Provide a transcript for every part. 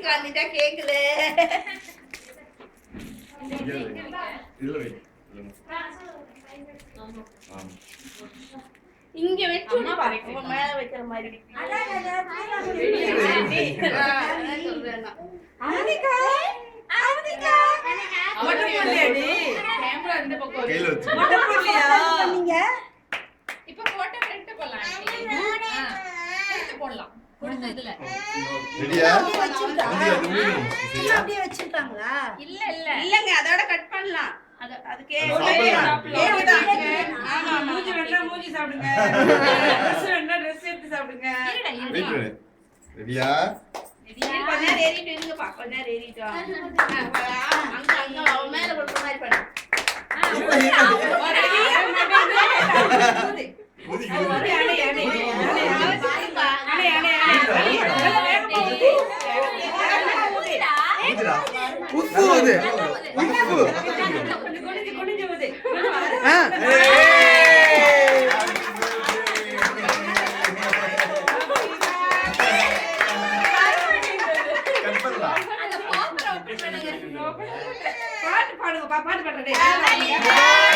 காந்திட்டா கேக்கல. இங்க வெச்சு மேல வைக்கிற மாதிரி. போடலாம். இல்லங்க அதோட கட் பண்ணலாம். அதுக்கே மூஞ்சி சாப்பிடுங்க. ட்ரெஸ் எடுத்து சாப்பிடுங்க. ரெடியா? கொஞ்ச நேரம் ஏறிட்டு இருங்கப்பா. கொஞ்ச நேரம் ஏறிட்டு அங்க அவன் மேல போடுற மாதிரி பண்ணு. பாட்டு பாடுங்கப்பா. பாட்டு பாடுறேன்.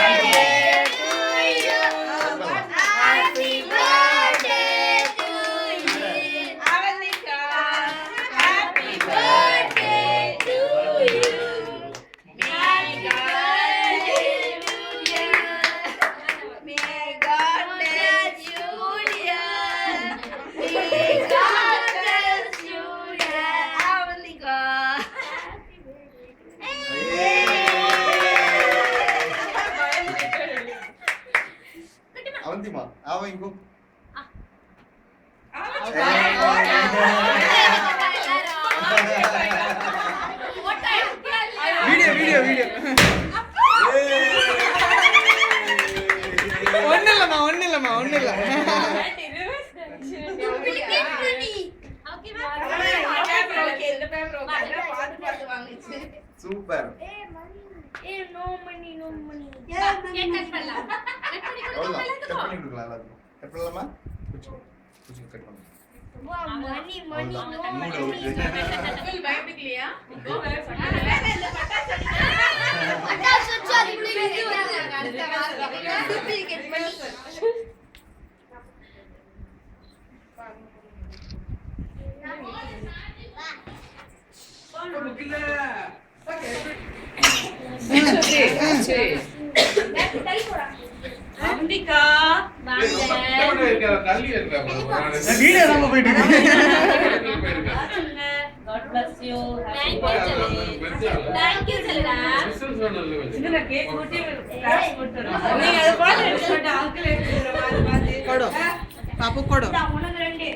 அவந்திமா ஆவங்க வீடியோ வீடியோ வீடியோ ஒண்ணு இல்லம்மா சூப்பர். no money. கட் பண்ணலாம். கட் பண்ணலாமா? குச்சி கட் பண்ணலாம். money ஃபுல் பயப்பிக்கலையா? அம்பிகா வீடியோ நம்ம போயிட்டு God bless you. Thank you செல்டா. இதுல கேக் ஊட்டி கிளாஸ் போட்டுறோம். நீங்க அத பாத்து எடுத்து அங்கிள் எடுத்துற மாதிரி பாத்து. கொடு. பாப்பு கொடு. உனக்கு ரெண்டு